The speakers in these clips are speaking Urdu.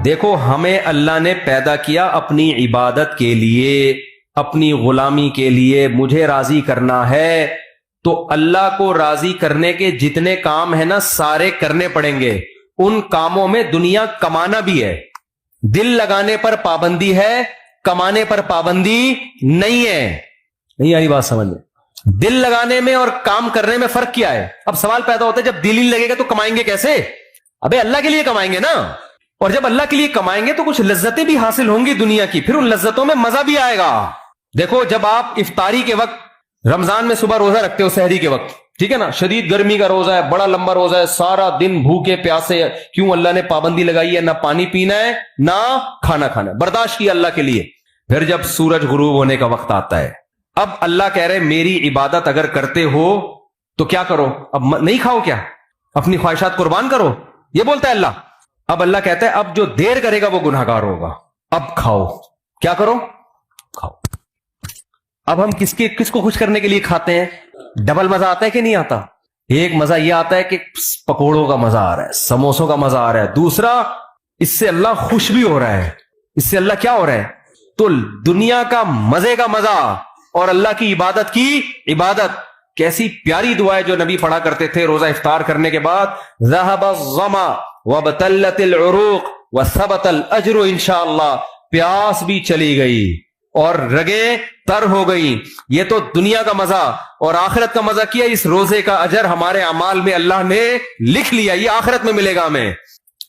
دیکھو ہمیں اللہ نے پیدا کیا اپنی عبادت کے لیے، اپنی غلامی کے لیے، مجھے راضی کرنا ہے، تو اللہ کو راضی کرنے کے جتنے کام ہیں نا سارے کرنے پڑیں گے۔ ان کاموں میں دنیا کمانا بھی ہے، دل لگانے پر پابندی ہے، کمانے پر پابندی نہیں ہے۔ نہیں آئی بات سمجھ میں؟ دل لگانے میں اور کام کرنے میں فرق کیا ہے؟ اب سوال پیدا ہوتا ہے جب دل ہی لگے گا تو کمائیں گے کیسے؟ ابے اللہ کے لیے کمائیں گے نا، اور جب اللہ کے لیے کمائیں گے تو کچھ لذتیں بھی حاصل ہوں گی دنیا کی، پھر ان لذتوں میں مزہ بھی آئے گا۔ دیکھو جب آپ افطاری کے وقت رمضان میں صبح روزہ رکھتے ہو سحری کے وقت، ٹھیک ہے نا، شدید گرمی کا روزہ ہے، بڑا لمبا روزہ ہے، سارا دن بھوکے پیاسے، کیوں اللہ نے پابندی لگائی ہے، نہ پانی پینا ہے نہ کھانا کھانا ہے، برداشت کیا اللہ کے لیے۔ پھر جب سورج غروب ہونے کا وقت آتا ہے، اب اللہ کہہ رہے میری عبادت اگر کرتے ہو تو کیا کرو؟ اب نہیں کھاؤ کیا؟ اپنی خواہشات قربان کرو، یہ بولتا ہے اللہ۔ اب اللہ کہتا ہے اب جو دیر کرے گا وہ گناہگار ہوگا، اب کھاؤ، کیا کرو؟ کھاؤ۔ اب ہم کس کو خوش کرنے کے لیے کھاتے ہیں؟ ڈبل مزہ آتا ہے کہ نہیں آتا؟ ایک مزہ یہ آتا ہے کہ پکوڑوں کا مزہ آ رہا ہے، سموسوں کا مزہ آ رہا ہے، دوسرا اس سے اللہ خوش بھی ہو رہا ہے، اس سے اللہ کیا ہو رہا ہے؟ تو دنیا کا مزے کا مزہ اور اللہ کی عبادت کی عبادت۔ کیسی پیاری دعا ہے جو نبی پڑھا کرتے تھے روزہ افطار کرنے کے بعد، ذهب الظما وابتلت العروق وثبت الاجر انشاءاللہ، پیاس بھی چلی گئی اور رگیں تر ہو گئی۔ یہ تو دنیا کا مزہ، اور آخرت کا مزہ کیا؟ اس روزے کا اجر ہمارے اعمال میں اللہ نے لکھ لیا، یہ آخرت میں ملے گا ہمیں،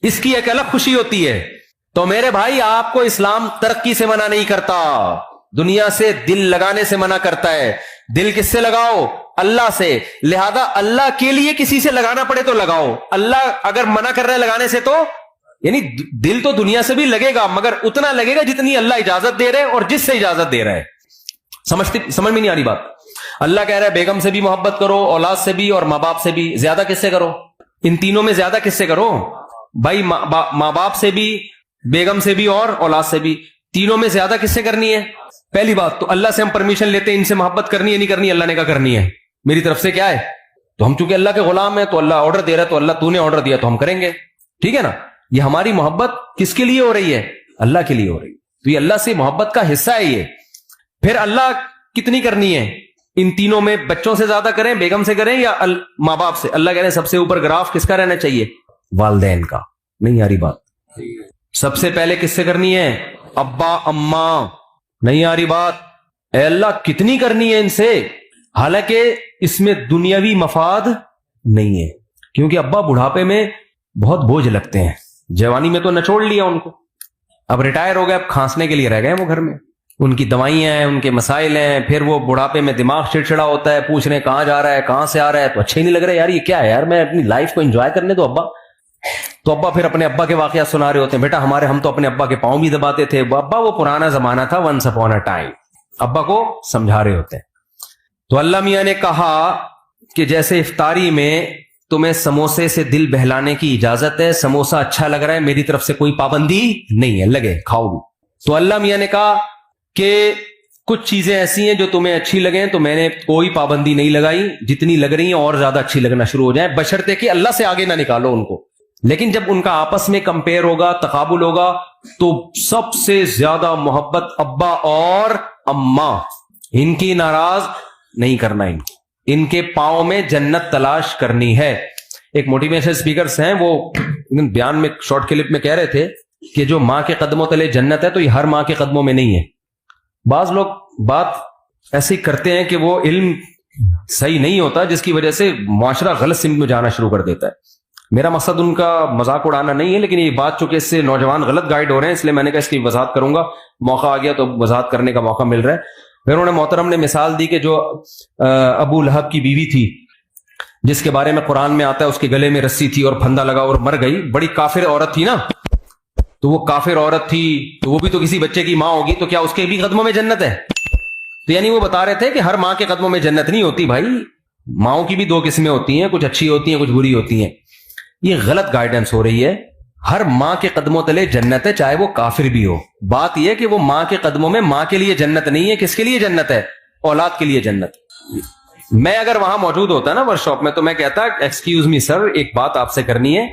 اس کی ایک الگ خوشی ہوتی ہے۔ تو میرے بھائی آپ کو اسلام ترقی سے منع نہیں کرتا، دنیا سے دل لگانے سے منع کرتا ہے۔ دل کس سے لگاؤ؟ اللہ سے، لہذا اللہ کے لیے کسی سے لگانا پڑے تو لگاؤ۔ اللہ اگر منع کر رہا ہے لگانے سے تو یعنی دل تو دنیا سے بھی لگے گا مگر اتنا لگے گا جتنی اللہ اجازت دے رہے اور جس سے اجازت دے رہا ہے۔ سمجھ میں نہیں آ رہی بات؟ اللہ کہہ رہا ہے بیگم سے بھی محبت کرو، اولاد سے بھی اور ماں باپ سے بھی۔ زیادہ کس سے کرو؟ ان تینوں میں زیادہ کس سے کرو بھائی؟ ماں باپ سے بھی، بیگم سے بھی اور اولاد سے بھی۔ تینوں میں زیادہ کس سے کرنی ہے؟ پہلی بات تو اللہ سے ہم پرمیشن لیتے ہیں ان سے محبت کرنی ہے نہیں کرنی، اللہ نے کہا کرنی ہے، میری طرف سے کیا ہے؟ تو ہم چونکہ اللہ کے غلام ہیں تو اللہ آرڈر دے رہا ہے تو اللہ تو نے آرڈر دیا تو ہم کریں گے، ٹھیک ہے نا۔ یہ ہماری محبت کس کے لیے ہو رہی ہے؟ اللہ کے لیے ہو رہی ہے، تو یہ اللہ سے محبت کا حصہ ہے یہ۔ پھر اللہ کتنی کرنی ہے؟ ان تینوں میں بچوں سے زیادہ کریں، بیگم سے کریں یا ماں باپ سے؟ اللہ کہہ رہے ہیں سب سے اوپر گراف کس کا رہنا چاہیے؟ والدین کا۔ نہیں آ رہی بات؟ سب سے پہلے کس سے کرنی ہے؟ ابا اماں۔ نہیں آ رہی بات؟ اے اللہ کتنی کرنی ہے ان سے، حالانکہ اس میں دنیاوی مفاد نہیں ہے، کیونکہ ابا بڑھاپے میں بہت بوجھ لگتے ہیں، جوانی میں تو نچوڑ لیا ان کو، اب ریٹائر ہو گئے، اب کھانسنے کے لیے رہ گئے وہ گھر میں، ان کی دوائیاں ہیں، ان کے مسائل ہیں، پھر وہ بڑھاپے میں دماغ چڑچڑا ہوتا ہے، پوچھ رہے ہیں کہاں جا رہا ہے، کہاں سے آ رہا ہے، تو اچھا ہی نہیں لگ رہا یار، یہ کیا ہے یار، میں اپنی لائف کو انجوائے کرنے دو ابا۔ تو ابا پھر اپنے ابا کے واقعات سنا رہے ہوتے ہیں، بیٹا ہم تو اپنے ابا کے پاؤں بھی دباتے تھے، ابا وہ پرانا زمانہ تھا، ونس اپون اے ٹائم، ابا کو سمجھا رہے ہوتے ہیں۔ تو اللہ میاں نے کہا کہ جیسے افطاری میں تمہیں سموسے سے دل بہلانے کی اجازت ہے، سموسا اچھا لگ رہا ہے، میری طرف سے کوئی پابندی نہیں ہے، لگے کھاؤ بھی۔ تو اللہ میاں نے کہا کہ کچھ چیزیں ایسی ہیں جو تمہیں اچھی لگیں تو میں نے کوئی پابندی نہیں لگائی، جتنی لگ رہی ہیں اور زیادہ اچھی لگنا شروع ہو جائیں، بشرطے کہ اللہ سے آگے نہ نکالو ان کو۔ لیکن جب ان کا آپس میں کمپیئر ہوگا، تقابل ہوگا، تو سب سے زیادہ محبت ابا اور اماں، ان کی ناراض نہیں کرنا، ان کے پاؤں میں جنت تلاش کرنی ہے۔ ایک موٹیویشن اسپیکرز ہیں، وہ بیان میں شارٹ کلپ میں کہہ رہے تھے کہ جو ماں کے قدموں تلے جنت ہے تو یہ ہر ماں کے قدموں میں نہیں ہے۔ بعض لوگ بات ایسی کرتے ہیں کہ وہ علم صحیح نہیں ہوتا، جس کی وجہ سے معاشرہ غلط سمت میں جانا شروع کر دیتا ہے۔ میرا مقصد ان کا مذاق اڑانا نہیں ہے، لیکن یہ بات چونکہ اس سے نوجوان غلط گائیڈ ہو رہے ہیں، اس لیے میں نے کہا اس کی وضاحت کروں گا، موقع آ گیا تو وضاحت کرنے کا موقع مل رہا ہے۔ پھر انہوں نے محترم نے مثال دی کہ جو ابو لہب کی بیوی تھی، جس کے بارے میں قرآن میں آتا ہے اس کے گلے میں رسی تھی اور پھندا لگا اور مر گئی، بڑی کافر عورت تھی نا، تو وہ کافر عورت تھی تو وہ بھی تو کسی بچے کی ماں ہوگی، تو کیا اس کے بھی قدموں میں جنت ہے؟ تو یعنی وہ بتا رہے تھے کہ ہر ماں کے قدموں میں جنت نہیں ہوتی بھائی، ماؤں کی بھی دو قسمیں ہوتی ہیں، کچھ اچھی ہوتی ہیں کچھ بری ہوتی ہیں۔ یہ غلط گائیڈنس ہو رہی ہے، ہر ماں کے قدموں تلے جنت ہے، چاہے وہ کافر بھی ہو۔ بات یہ کہ وہ ماں کے قدموں میں ماں کے لیے جنت نہیں ہے، کس کے لیے جنت ہے؟ اولاد کے لیے جنت۔ میں اگر وہاں موجود ہوتا نا ورک شاپ میں تو میں کہتا ایکسکیوز می سر، ایک بات آپ سے کرنی ہے،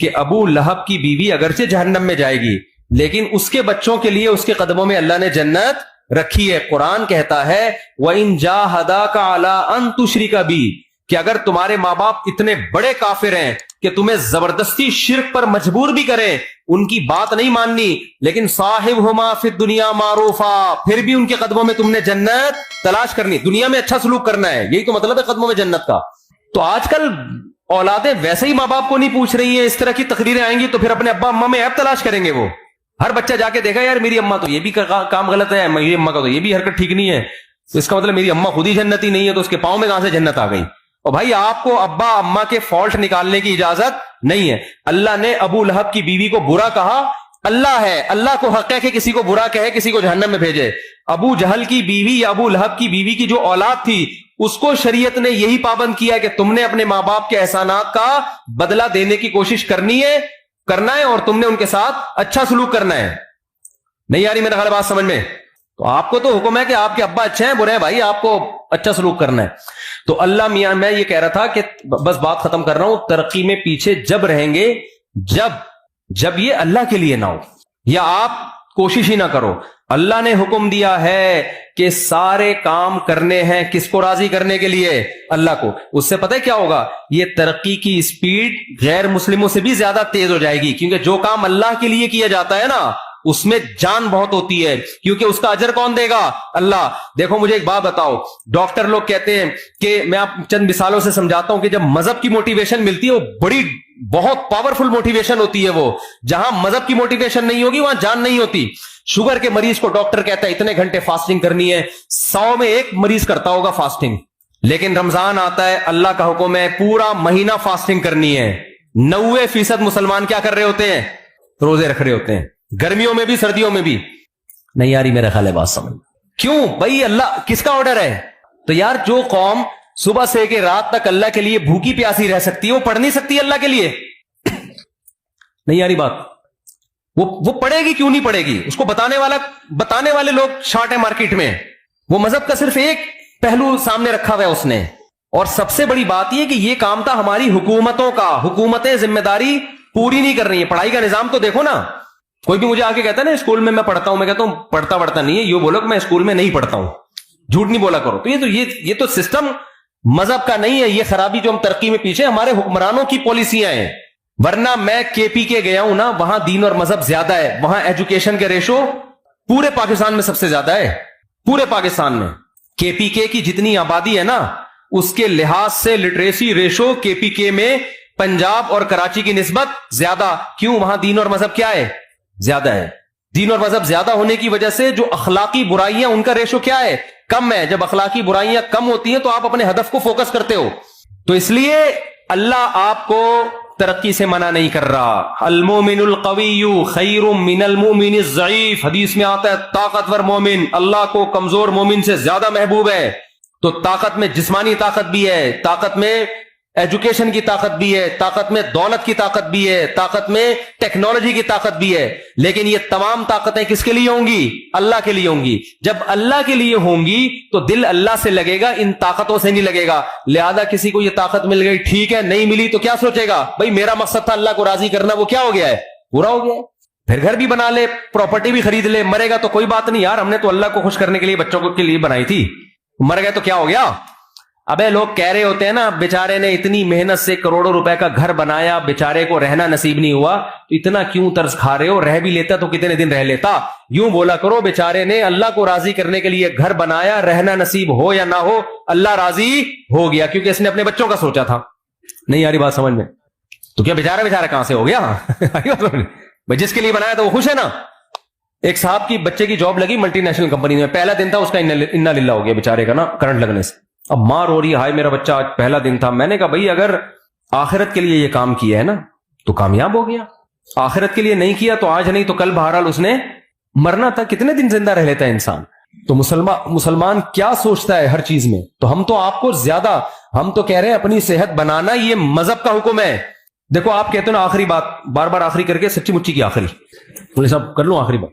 کہ ابو لہب کی بیوی اگرچہ جہنم میں جائے گی لیکن اس کے بچوں کے لیے اس کے قدموں میں اللہ نے جنت رکھی ہے. قرآن کہتا ہے وَإِن جَاهَدَاكَ عَلَىٰ أَن تُشْرِكَ بِي, کہ اگر تمہارے ماں باپ اتنے بڑے کافر ہیں کہ تمہیں زبردستی شرک پر مجبور بھی کریں, ان کی بات نہیں ماننی, لیکن صاحبہما فی الدنیا معروفا, پھر بھی ان کے قدموں میں تم نے جنت تلاش کرنی, دنیا میں اچھا سلوک کرنا ہے, یہی تو مطلب ہے قدموں میں جنت کا. تو آج کل اولادیں ویسے ہی ماں باپ کو نہیں پوچھ رہی ہیں, اس طرح کی تقریریں آئیں گی تو پھر اپنے ابا اماں میں عیب تلاش کریں گے. وہ ہر بچہ جا کے دیکھا یار میری اماں تو یہ بھی کام غلط ہے, میری اماں کا تو یہ بھی حرکت ٹھیک نہیں ہے, تو اس کا مطلب میری اماں خود ہی جنتی نہیں ہے, تو اس کے پاؤں میں کہاں سے جنت آ گئی. اور بھائی آپ کو ابا اماں کے فالٹ نکالنے کی اجازت نہیں ہے. اللہ نے ابو لہب کی بیوی کو برا کہا, اللہ ہے, اللہ کو حق ہے کہ کسی کو برا کہے, کسی کو جہنم میں بھیجے. ابو جہل کی بیوی یا ابو لہب کی بیوی کی جو اولاد تھی اس کو شریعت نے یہی پابند کیا کہ تم نے اپنے ماں باپ کے احسانات کا بدلہ دینے کی کوشش کرنا ہے اور تم نے ان کے ساتھ اچھا سلوک کرنا ہے. نہیں آ رہی میرا خیال بات سمجھ میں؟ تو آپ کو تو حکم ہے کہ آپ کے ابا اچھے ہیں برے ہیں, بھائی آپ کو اچھا سلوک کرنا ہے. تو اللہ میاں, میں یہ کہہ رہا تھا کہ بس بات ختم کر رہا ہوں, ترقی میں پیچھے جب رہیں گے جب یہ اللہ کے لیے نہ ہو یا آپ کوشش ہی نہ کرو. اللہ نے حکم دیا ہے کہ سارے کام کرنے ہیں کس کو راضی کرنے کے لیے؟ اللہ کو. اس سے پتہ ہے کیا ہوگا, یہ ترقی کی سپیڈ غیر مسلموں سے بھی زیادہ تیز ہو جائے گی, کیونکہ جو کام اللہ کے لیے کیا جاتا ہے نا اس میں جان بہت ہوتی ہے, کیونکہ اس کا اجر کون دے گا؟ اللہ. دیکھو مجھے ایک بات بتاؤ, ڈاکٹر لوگ کہتے ہیں کہ, میں آپ چند مثالوں سے سمجھاتا ہوں کہ جب مذہب کی موٹیویشن ملتی ہے وہ بڑی بہت پاورفل موٹیویشن ہوتی ہے. وہ جہاں مذہب کی موٹیویشن نہیں ہوگی وہاں جان نہیں ہوتی. شوگر کے مریض کو ڈاکٹر کہتا ہے اتنے گھنٹے فاسٹنگ کرنی ہے, 100 میں 1 مریض کرتا ہوگا فاسٹنگ, لیکن رمضان آتا ہے, اللہ کا حکم ہے پورا مہینہ فاسٹنگ کرنی ہے. 90% مسلمان کیا کر رہے ہوتے ہیں؟ روزے رکھ رہے ہوتے ہیں, گرمیوں میں بھی سردیوں میں بھی. نہیں یاری میرا خیال ہے بات سمجھ. کیوں بھائی؟ اللہ کس کا آرڈر ہے؟ تو یار جو قوم صبح سے کہ رات تک اللہ کے لیے بھوکی پیاسی رہ سکتی ہے وہ پڑھ نہیں سکتی اللہ کے لیے؟ نہیں یاری بات. وہ پڑھے گی کیوں نہیں پڑھے گی؟ اس کو بتانے والے لوگ شارٹ ہے مارکیٹ میں. وہ مذہب کا صرف ایک پہلو سامنے رکھا ہوا ہے اس نے. اور سب سے بڑی بات یہ کہ یہ کام تھا ہماری حکومتوں کا, حکومتیں ذمہ داری پوری نہیں کر رہی ہیں. پڑھائی کا نظام تو دیکھو نا. کوئی بھی مجھے آ کے کہتا ہے نا اسکول میں پڑھتا ہوں, میں کہتا ہوں پڑھتا نہیں ہے, یہ بولو کہ میں اسکول میں نہیں پڑھتا ہوں, جھوٹ نہیں بولا کرو. تو یہ تو سسٹم مذہب کا نہیں ہے. یہ خرابی جو ہم ترقی میں پیچھے, ہمارے حکمرانوں کی پالیسیاں ہیں. ورنہ میں کے پی کے گیا ہوں نا, وہاں دین اور مذہب زیادہ ہے, وہاں ایجوکیشن کے ریشو پورے پاکستان میں سب سے زیادہ ہے. پورے پاکستان میں کے پی کے کی جتنی آبادی ہے نا اس کے لحاظ سے لٹریسی ریشو کے پی کے میں پنجاب اور کراچی کی نسبت زیادہ. کیوں؟ وہاں دین اور مذہب کیا ہے؟ زیادہ ہے. دین اور مذہب زیادہ ہونے کی وجہ سے جو اخلاقی برائیاں ان کا ریشو کیا ہے؟ کم ہے. جب اخلاقی برائیاں کم ہوتی ہیں تو آپ اپنے ہدف کو فوکس کرتے ہو. تو اس لیے اللہ آپ کو ترقی سے منع نہیں کر رہا. المومن القوی خیر من المومن الضعیف, حدیث میں آتا ہے طاقتور مومن اللہ کو کمزور مومن سے زیادہ محبوب ہے. تو طاقت میں جسمانی طاقت بھی ہے, طاقت میں ایجوکیشن کی طاقت بھی ہے, طاقت میں دولت کی طاقت بھی ہے, طاقت میں ٹیکنالوجی کی طاقت بھی ہے. لیکن یہ تمام طاقتیں کس کے لیے ہوں گی؟ اللہ کے لیے ہوں گی. جب اللہ کے لیے ہوں گی تو دل اللہ سے لگے گا, ان طاقتوں سے نہیں لگے گا. لہذا کسی کو یہ طاقت مل گئی ٹھیک ہے, نہیں ملی تو کیا سوچے گا؟ بھائی میرا مقصد تھا اللہ کو راضی کرنا, وہ کیا ہو گیا ہے؟ پورا ہو گیا ہے. پھر گھر بھی بنا لے, پراپرٹی بھی خرید لے, مرے گا تو کوئی بات نہیں یار, ہم نے تو اللہ کو خوش کرنے کے لیے بچوں کے لیے بنائی تھی. مر گئے تو کیا ہو گیا؟ ابے لوگ کہہ رہے ہوتے ہیں نا بیچارے نے اتنی محنت سے کروڑوں روپے کا گھر بنایا, بیچارے کو رہنا نصیب نہیں ہوا, تو اتنا کیوں طرز کھا رہے ہو؟ رہ بھی لیتا تو کتنے دن رہ لیتا. یوں بولا کرو بیچارے نے اللہ کو راضی کرنے کے لیے گھر بنایا, رہنا نصیب ہو یا نہ ہو اللہ راضی ہو گیا, کیونکہ اس نے اپنے بچوں کا سوچا تھا. نہیں آ رہی بات سمجھ میں؟ تو کیا بیچارہ کہاں سے ہو گیا؟ بھائی جس کے لیے بنایا تو وہ خوش ہے نا. ایک صاحب کی بچے کی جاب لگی ملٹی نیشنل کمپنی میں, پہلا دن تھا اس کا انا للہ ہو گیا بیچارے کا نا کرنٹ لگنے سے. اب ماں رو رہی ہے, ہائے میرا بچہ آج پہلا دن تھا. میں نے کہا بھائی اگر آخرت کے لیے یہ کام کیا ہے نا تو کامیاب ہو گیا, آخرت کے لیے نہیں کیا تو آج نہیں تو کل بہرحال اس نے مرنا تھا. کتنے دن زندہ رہ لیتا ہے انسان. تو مسلمان کیا سوچتا ہے ہر چیز میں. تو ہم تو آپ کو زیادہ, ہم تو کہہ رہے ہیں اپنی صحت بنانا یہ مذہب کا حکم ہے. دیکھو آپ کہتے ہیں نا آخری بات, بار بار آخری کر کے سچی مچی کی آخری, بولے صاحب کر لوں آخری بات.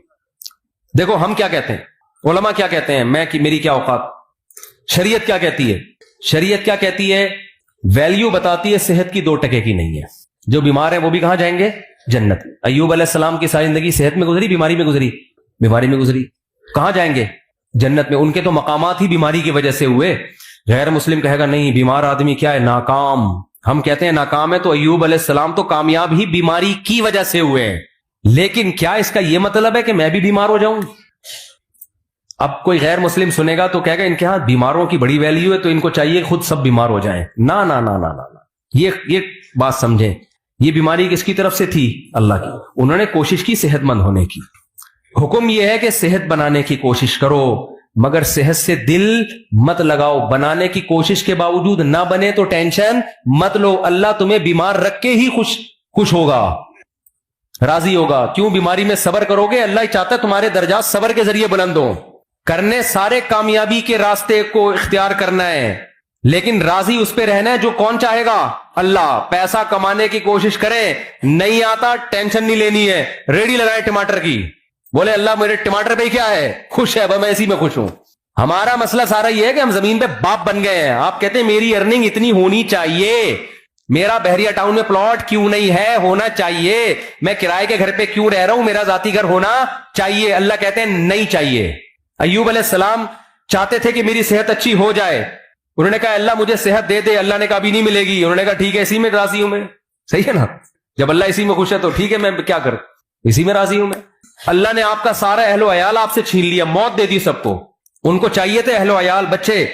دیکھو ہم کیا کہتے ہیں, علماء کیا کہتے ہیں, میری کیا اوقات. شریعت کیا کہتی ہے؟ شریعت کیا کہتی ہے؟ ویلیو بتاتی ہے صحت کی 2% کی نہیں ہے. جو بیمار ہیں وہ بھی کہاں جائیں گے؟ جنت۔ ایوب علیہ السلام کی ساری زندگی صحت میں گزری، بیماری میں گزری؟ بیماری میں گزری۔ کہاں جائیں گے؟ جنت میں۔ ان کے تو مقامات ہی بیماری کی وجہ سے ہوئے۔ غیر مسلم کہے گا نہیں بیمار آدمی کیا ہے؟ ناکام۔ ہم کہتے ہیں ناکام ہے، تو ایوب علیہ السلام تو کامیاب ہی بیماری کی وجہ سے ہوئے ہیں۔ لیکن کیا اس کا یہ مطلب ہے کہ میں بھی بیمار ہو جاؤں؟ اب کوئی غیر مسلم سنے گا تو کہے گا ان کے ہاں بیماروں کی بڑی ویلیو ہے، تو ان کو چاہیے خود سب بیمار ہو جائیں۔ نا نا نا نا نا، یہ بات سمجھیں۔ یہ بیماری کس کی طرف سے تھی؟ اللہ کی۔ انہوں نے کوشش کی صحت مند ہونے کی۔ حکم یہ ہے کہ صحت بنانے کی کوشش کرو، مگر صحت سے دل مت لگاؤ۔ بنانے کی کوشش کے باوجود نہ بنے تو ٹینشن مت لو، اللہ تمہیں بیمار رکھ کے ہی خوش ہوگا، راضی ہوگا۔ کیوں؟ بیماری میں صبر کرو گے، اللہ چاہتا ہے تمہارے درجات صبر کے ذریعے بلند ہوں۔ کرنے سارے کامیابی کے راستے کو اختیار کرنا ہے، لیکن راضی اس پہ رہنا ہے جو کون چاہے گا؟ اللہ۔ پیسہ کمانے کی کوشش کریں، نہیں آتا ٹینشن نہیں لینی ہے، ریڈی لگائے ٹماٹر کی، بولے اللہ میرے ٹماٹر پہ کیا ہے؟ خوش ہے، میں اسی میں خوش ہوں۔ ہمارا مسئلہ سارا یہ ہے کہ ہم زمین پہ باپ بن گئے ہیں۔ آپ کہتے ہیں میری ارننگ اتنی ہونی چاہیے، میرا بحریہ ٹاؤن میں پلاٹ کیوں نہیں ہے؟ ہونا چاہیے۔ میں کرائے کے گھر پہ کیوں رہ رہا ہوں؟ میرا ذاتی گھر ہونا چاہیے۔ اللہ کہتے ہیں نہیں چاہیے۔ ایوب علیہ السلام چاہتے تھے کہ میری صحت اچھی ہو جائے، انہوں نے کہا اللہ مجھے صحت دے دے، اللہ نے کہا ابھی نہیں ملے گی، انہوں نے کہا ٹھیک ہے اسی میں راضی ہوں میں۔ صحیح ہے نا؟ جب اللہ اسی میں خوش ہے تو ٹھیک ہے، میں کیا کروں، اسی میں راضی ہوں میں۔ اللہ نے آپ کا سارا اہل و عیال آپ سے چھین لیا، موت دے دی سب کو، ان کو چاہیے تھے اہل و عیال بچے،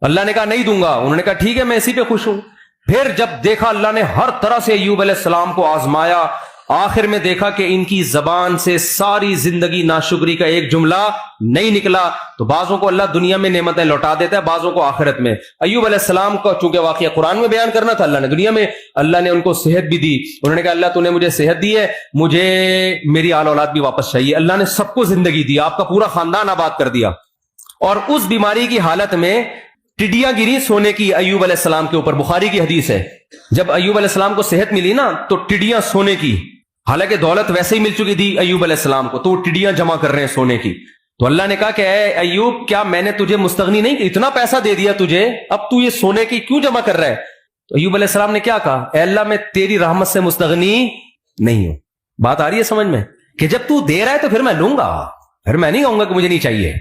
اللہ نے کہا نہیں دوں گا، انہوں نے کہا ٹھیک ہے میں اسی پہ خوش ہوں۔ پھر جب دیکھا اللہ نے ہر طرح سے ایوب علیہ السلام کو آزمایا، آخر میں دیکھا کہ ان کی زبان سے ساری زندگی ناشکری کا ایک جملہ نہیں نکلا، تو بعضوں کو اللہ دنیا میں نعمتیں لوٹا دیتا ہے، بعضوں کو آخرت میں۔ ایوب علیہ السلام کو چونکہ واقعہ قرآن میں بیان کرنا تھا، اللہ نے دنیا میں اللہ نے ان کو صحت بھی دی، انہوں نے کہا اللہ تو نے مجھے صحت دی ہے، مجھے میری آل اولاد بھی واپس چاہیے۔ اللہ نے سب کو زندگی دی، آپ کا پورا خاندان آباد کر دیا۔ اور اس بیماری کی حالت میں ٹڈیاں گری سونے کی ایوب علیہ السلام کے اوپر، بخاری کی حدیث ہے۔ جب ایوب علیہ السلام کو صحت ملی نا تو ٹڈیاں سونے کی، حالانکہ دولت ویسے ہی مل چکی تھی ایوب علیہ السلام کو، تو وہ ٹڈیاں جمع کر رہے ہیں سونے کی۔ تو اللہ نے کہا کہ اے ایوب کیا میں نے تجھے مستغنی نہیں، اتنا پیسہ دے دیا تجھے، اب تو یہ سونے کی کیوں جمع کر رہا ہے؟ تو ایوب علیہ السلام نے کیا کہا؟ اے اللہ میں تیری رحمت سے مستغنی نہیں ہوں۔ بات آ رہی ہے سمجھ میں؟ کہ جب تو دے رہا ہے تو پھر میں لوں گا، پھر میں نہیں کہوں گا کہ مجھے نہیں چاہیے۔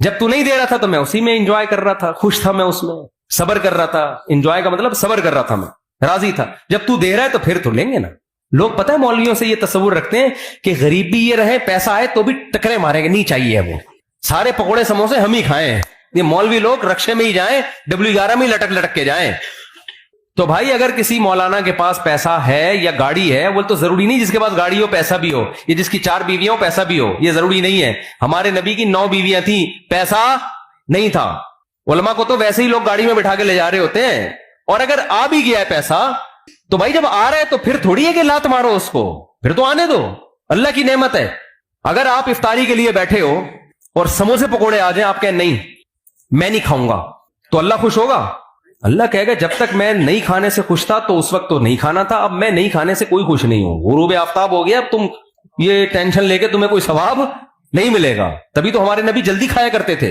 جب تو نہیں دے رہا تھا تو میں اسی میں انجوائے کر رہا تھا، خوش تھا میں اس میں، صبر کر رہا تھا۔ انجوائے کا مطلب صبر کر رہا تھا، میں راضی تھا۔ جب تو دے رہا ہے تو پھر تو لیں گے نا۔ لوگ پتہ ہے مولویوں سے یہ تصور رکھتے ہیں کہ غریب بھی یہ رہے، پیسہ آئے تو بھی ٹکرے ماریں گے، نہیں چاہیے، وہ سارے پکوڑے سموسے ہم ہی کھائیں ہیں۔ یہ مولوی لوگ رکشے میں ہی جائیں، W11 میں ہی لٹک لٹک کے جائیں۔ تو بھائی اگر کسی مولانا کے پاس پیسہ ہے یا گاڑی ہے، وہ تو ضروری نہیں جس کے پاس گاڑی ہو پیسہ بھی ہو، یہ جس کی 4 بیویاں ہو پیسہ بھی ہو، یہ ضروری نہیں ہے۔ ہمارے نبی کی 9 بیویاں تھیں، پیسہ نہیں تھا۔ علماء کو تو ویسے ہی لوگ گاڑی میں بٹھا کے لے جا رہے ہوتے ہیں، اور اگر آ بھی گیا ہے پیسہ تو بھائی جب آ رہا ہے تو پھر تھوڑی ہے کہ لات مارو اس کو، پھر تو آنے دو، اللہ کی نعمت ہے۔ اگر آپ افطاری کے لیے بیٹھے ہو اور سموسے پکوڑے آ جائیں، آپ کہیں نہیں میں نہیں کھاؤں گا، تو اللہ خوش ہوگا؟ اللہ کہے گا جب تک میں نہیں کھانے سے خوش تھا تو اس وقت تو نہیں کھانا تھا، اب میں نہیں کھانے سے کوئی خوش نہیں ہوں، غروب آفتاب ہو گیا، اب تم یہ ٹینشن لے کے تمہیں کوئی ثواب نہیں ملے گا۔ تبھی تو ہمارے نبی جلدی کھایا کرتے تھے،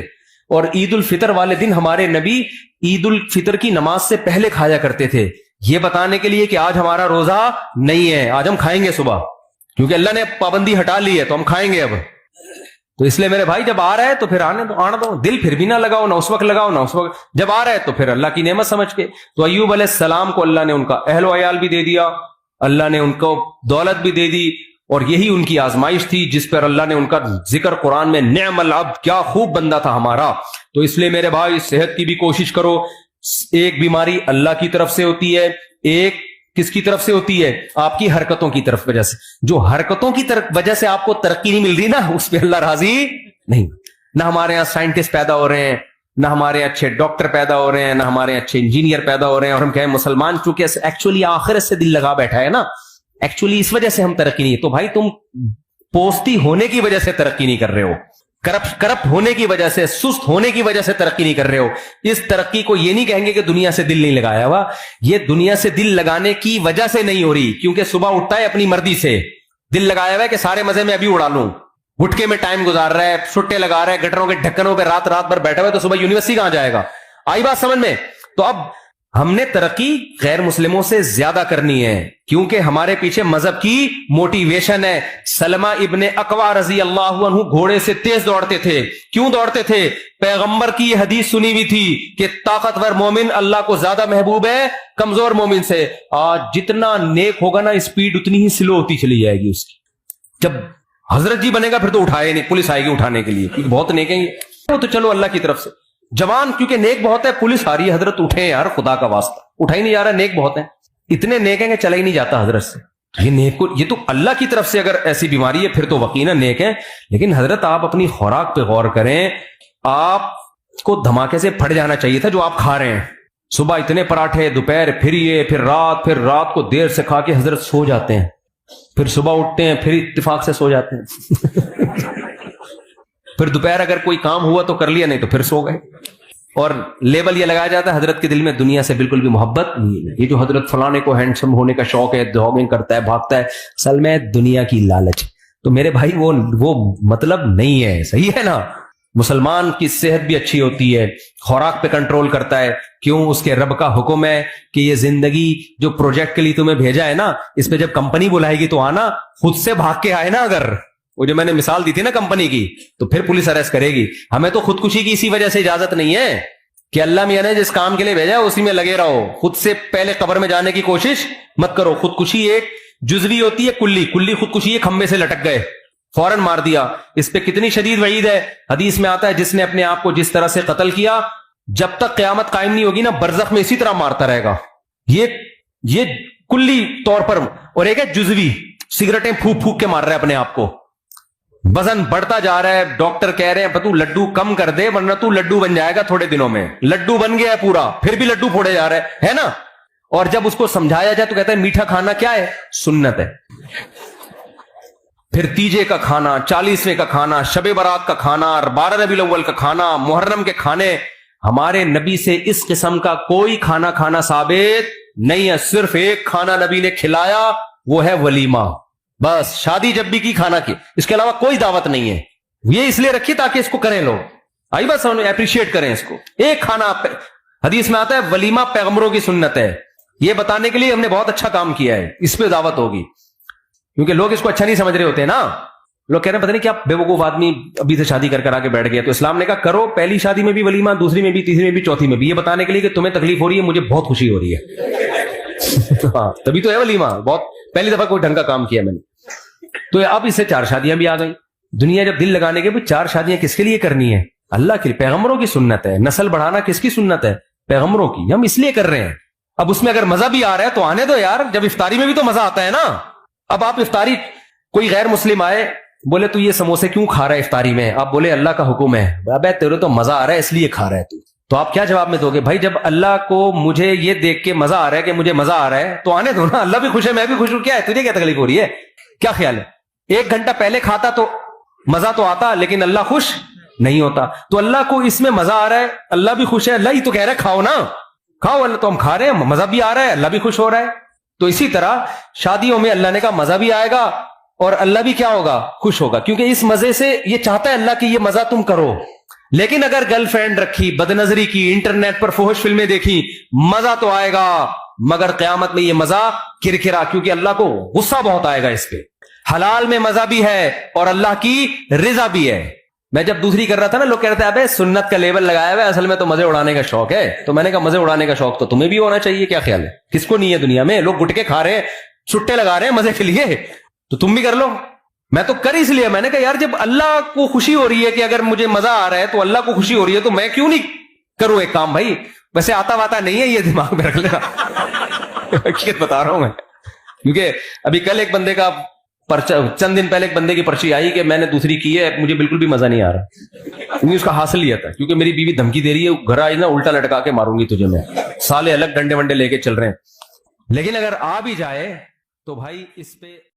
اور عید الفطر والے دن ہمارے نبی عید الفطر کی نماز سے پہلے کھایا کرتے تھے، یہ بتانے کے لیے کہ آج ہمارا روزہ نہیں ہے، آج ہم کھائیں گے صبح، کیونکہ اللہ نے پابندی ہٹا لی ہے تو ہم کھائیں گے اب۔ تو اس لیے میرے بھائی جب آ رہا ہے تو پھر آنے دو، دل پھر بھی نہ لگاؤ، نہ اس وقت لگاؤ نہ اس وقت، جب آ رہا ہے تو پھر اللہ کی نعمت سمجھ کے۔ تو ایوب علیہ السلام کو اللہ نے ان کا اہل و عیال بھی دے دیا، اللہ نے ان کو دولت بھی دے دی، اور یہی ان کی آزمائش تھی جس پر اللہ نے ان کا ذکر قرآن میں، نعم العبد، کیا خوب بندہ تھا ہمارا۔ تو اس لیے میرے بھائی صحت کی بھی کوشش کرو۔ ایک بیماری اللہ کی طرف سے ہوتی ہے، ایک کس کی طرف سے ہوتی ہے؟ آپ کی حرکتوں کی طرف وجہ سے۔ جو حرکتوں کی وجہ سے آپ کو ترقی نہیں مل رہی نا، اس پہ اللہ راضی نہیں۔ نہ ہمارے یہاں سائنٹسٹ پیدا ہو رہے ہیں، نہ ہمارے اچھے ڈاکٹر پیدا ہو رہے ہیں، نہ ہمارے اچھے انجینئر پیدا ہو رہے ہیں، اور ہم کہیں مسلمان چونکہ ایکچولی آخرت سے دل لگا بیٹھا ہے نا، ایکچولی اس وجہ سے ہم ترقی نہیں۔ تو بھائی تم پوستی ہونے کی وجہ سے ترقی نہیں کر رہے ہو، کرپٹ ہونے کی وجہ سے، سست ہونے کی وجہ سے ترقی نہیں کر رہے ہو۔ اس ترقی کو یہ نہیں کہیں گے کہ دنیا سے دل نہیں لگایا ہوا، یہ دنیا سے دل لگانے کی وجہ سے نہیں ہو رہی، کیونکہ صبح اٹھتا ہے اپنی مرضی سے، دل لگایا ہوا ہے کہ سارے مزے میں ابھی اڑا لوں، گٹکے میں ٹائم گزار رہا ہے، چھٹے لگا رہا ہے، گٹروں کے ڈھکنوں پہ رات بھر بیٹھا ہوا ہے، تو صبح یونیورسٹی کہاں جائے گا؟ آئی بات سمجھ میں؟ تو اب ہم نے ترقی غیر مسلموں سے زیادہ کرنی ہے کیونکہ ہمارے پیچھے مذہب کی موٹیویشن ہے. سلمہ ابن اکوع رضی اللہ عنہ گھوڑے سے تیز دوڑتے تھے. کیوں دوڑتے تھے؟ پیغمبر کی یہ حدیث سنی ہوئی تھی کہ طاقتور مومن اللہ کو زیادہ محبوب ہے کمزور مومن سے. آج جتنا نیک ہوگا نا اسپیڈ اتنی ہی سلو ہوتی چلی جائے گی اس کی. جب حضرت جی بنے گا پھر تو اٹھائے نہیں, پولیس آئے گی اٹھانے کے لیے کیونکہ بہت نیک ہیں وہ تو چلو اللہ کی طرف سے. جوان کیونکہ نیک بہت ہے, پولیس آ رہی ہے, حضرت اٹھے یار خدا کا واسطہ, اٹھا ہی نہیں جا رہا, نیک بہت ہیں, اتنے نیک ہیں کہ چلا ہی نہیں جاتا حضرت سے. یہ نیک کو, یہ تو اللہ کی طرف سے اگر ایسی بیماری ہے پھر تو یقیناً نیک ہے. لیکن حضرت آپ اپنی خوراک پہ غور کریں, آپ کو دھماکے سے پھٹ جانا چاہیے تھا جو آپ کھا رہے ہیں. صبح اتنے پراٹھے, دوپہر پھر یہ, پھر رات کو دیر سے کھا کے حضرت سو جاتے ہیں, پھر صبح اٹھتے ہیں پھر اتفاق سے سو جاتے ہیں. پھر دوپہر اگر کوئی کام ہوا تو کر لیا, نہیں تو پھر سو گئے. اور لیبل یہ لگایا جاتا ہے حضرت کے دل میں دنیا سے بالکل بھی محبت نہیں ہے. یہ جو حضرت فلانے کو ہینڈسم ہونے کا شوق ہے, جاگنگ کرتا ہے, بھاگتا ہے, اصل میں دنیا کی لالچ. تو میرے بھائی وہ مطلب نہیں ہے. صحیح ہے نا؟ مسلمان کی صحت بھی اچھی ہوتی ہے, خوراک پہ کنٹرول کرتا ہے. کیوں؟ اس کے رب کا حکم ہے کہ یہ زندگی جو پروجیکٹ کے لیے تمہیں بھیجا ہے نا, اس پہ جب کمپنی بلائے گی تو آنا, خود سے بھاگ کے آئے نا. اگر وہ جو میں نے مثال دی تھی نا کمپنی کی, تو پھر پولیس اریسٹ کرے گی. ہمیں تو خودکشی کی اسی وجہ سے اجازت نہیں ہے کہ اللہ میاں نے جس کام کے لیے بھیجا اسی میں لگے رہو. خود سے پہلے قبر میں جانے کی کوشش مت کرو. خودکشی ایک جزوی ہوتی ہے, کلی خودکشی ہے, کھمبے سے لٹک گئے فوراً مار دیا. اس پہ کتنی شدید وعید ہے. حدیث میں آتا ہے جس نے اپنے آپ کو جس طرح سے قتل کیا, جب تک قیامت قائم نہیں ہوگی نا, برزخ میں اسی طرح مارتا رہے گا. یہ کلی طور پر. اور ایک ہے جزوی, سگریٹیں پھونک پھونک کے مار رہا ہے اپنے آپ کو, وزن بڑھتا جا رہا ہے. ڈاکٹر کہہ رہے ہیں تو لڈو کم کر دے ورنہ تو لڈو بن جائے گا تھوڑے دنوں میں. لڈو بن گیا ہے پورا, پھر بھی لڈو پھوڑے جا رہا ہے نا. اور جب اس کو سمجھایا جائے تو کہتا ہے میٹھا کھانا کیا ہے؟ سنت ہے. پھر تیجے کا کھانا, 40ویں کا کھانا, شب برات کا کھانا, 12 ربیع الاول کا کھانا, محرم کے کھانے. ہمارے نبی سے اس قسم کا کوئی کھانا کھانا ثابت نہیں ہے. صرف ایک کھانا نبی نے کھلایا, وہ ہے ولیمہ. بس شادی جب بھی کی کھانا کی, اس کے علاوہ کوئی دعوت نہیں ہے. یہ اس لیے رکھی تاکہ اس کو کریں لوگ, آئی بس اپریشیٹ کریں اس کو. ایک کھانا حدیث میں آتا ہے ولیمہ پیغمبروں کی سنت ہے. یہ بتانے کے لیے ہم نے بہت اچھا کام کیا ہے, اس پہ دعوت ہوگی. کیونکہ لوگ اس کو اچھا نہیں سمجھ رہے ہوتے نا. لوگ کہہ رہے ہیں پتہ نہیں کیا بے وقوف آدمی ابھی سے شادی کر آ کے بیٹھ گیا. تو اسلام نے کہا کرو, پہلی شادی میں بھی ولیمہ, دوسری میں بھی, تیسری میں بھی, چوتھی میں بھی. یہ بتانے کے لیے کہ تمہیں تکلیف ہو رہی ہے, مجھے بہت خوشی ہو رہی ہے. ہاں تبھی تو ہے ولیمہ. بہت پہلی دفعہ کوئی ڈھنگ کا کام کیا میں نے. تو اب اس سے 4 شادیاں بھی آ گئی. دنیا جب دل لگانے کے 4 شادیاں کس کے لیے کرنی ہے؟ اللہ کے لیے. پیغمبروں کی سنت ہے. نسل بڑھانا کس کی سنت ہے؟ پیغمبروں کی. ہم اس لیے کر رہے ہیں. اب اس میں اگر مزہ بھی آ رہا ہے تو آنے دو یار. جب افطاری میں بھی تو مزہ آتا ہے نا. اب آپ افطاری, کوئی غیر مسلم آئے بولے تو یہ سموسے کیوں کھا رہا ہے افطاری میں؟ آپ بولے اللہ کا حکم ہے. ابے تیرے تو مزہ آ رہا ہے اس لیے کھا رہا ہے تو آپ کیا جواب میں دو گے؟ بھائی جب اللہ کو مجھے یہ دیکھ کے مزہ آ رہا ہے کہ مجھے مزہ آ رہا ہے تو آنے دو نا. اللہ بھی خوش ہے, میں بھی خوش ہوں. کیا ہے تجھے کیا تکلیف ہو رہی ہے؟ کیا خیال ہے؟ 1 گھنٹہ پہلے کھاتا تو مزہ تو آتا, لیکن اللہ خوش نہیں ہوتا. تو اللہ کو اس میں مزہ آ رہا ہے, اللہ بھی خوش ہے. اللہ ہی تو کہہ رہا ہے کھاؤ نا, کھاؤ. اللہ تو ہم کھا رہے ہیں, مزہ بھی آ رہا ہے, اللہ بھی خوش ہو رہا ہے. تو اسی طرح شادیوں میں اللہ نے کہا مزہ بھی آئے گا اور اللہ بھی کیا ہوگا؟ خوش ہوگا. کیونکہ اس مزے سے یہ چاہتا ہے اللہ کہ یہ مزہ تم کرو. لیکن اگر گرل فرینڈ رکھی, بد نظری کی, انٹرنیٹ پر فحش فلمیں دیکھی, مزہ تو آئے گا مگر قیامت میں یہ مزہ کرکرا, کیونکہ اللہ کو غصہ بہت آئے گا اس پہ. حلال میں مزہ بھی ہے اور اللہ کی رضا بھی ہے. میں جب دوسری کر رہا تھا نا, لوگ کہتے ہیں ابے سنت کا لیبل لگایا ہوا ہے, اصل میں تو مزے اڑانے کا شوق ہے. تو میں نے کہا مزے اڑانے کا شوق تو تمہیں بھی ہونا چاہیے. کیا خیال ہے؟ کس کو نہیں ہے دنیا میں؟ لوگ گٹکے کھا رہے ہیں, چھٹے لگا رہے ہیں مزے کے لیے, تو تم بھی کر لو. میں تو کر اس لیے, میں نے کہا یار جب اللہ کو خوشی ہو رہی ہے کہ اگر مجھے مزہ آ رہا ہے تو اللہ کو خوشی ہو رہی ہے, تو میں کیوں نہیں کروں ایک کام. بھائی ویسے آتا واتا نہیں ہے, یہ دماغ میں رکھ لینا. حقیقت بتا رہا ہوں میں, کیونکہ ابھی کل ایک بندے کا چند دن پہلے ایک بندے کی پرچی آئی کہ میں نے دوسری کی ہے, مجھے بالکل بھی مزہ نہیں آ رہا. اس کا حاصل یہ تھا کیونکہ میری بیوی دھمکی دے رہی ہے, گھر آئی نا الٹا لٹکا کے ماروں گی تجھے. میں سالے الگ ڈنڈے ونڈے لے کے چل رہے ہیں. لیکن اگر آ بھی جائے تو بھائی اس پہ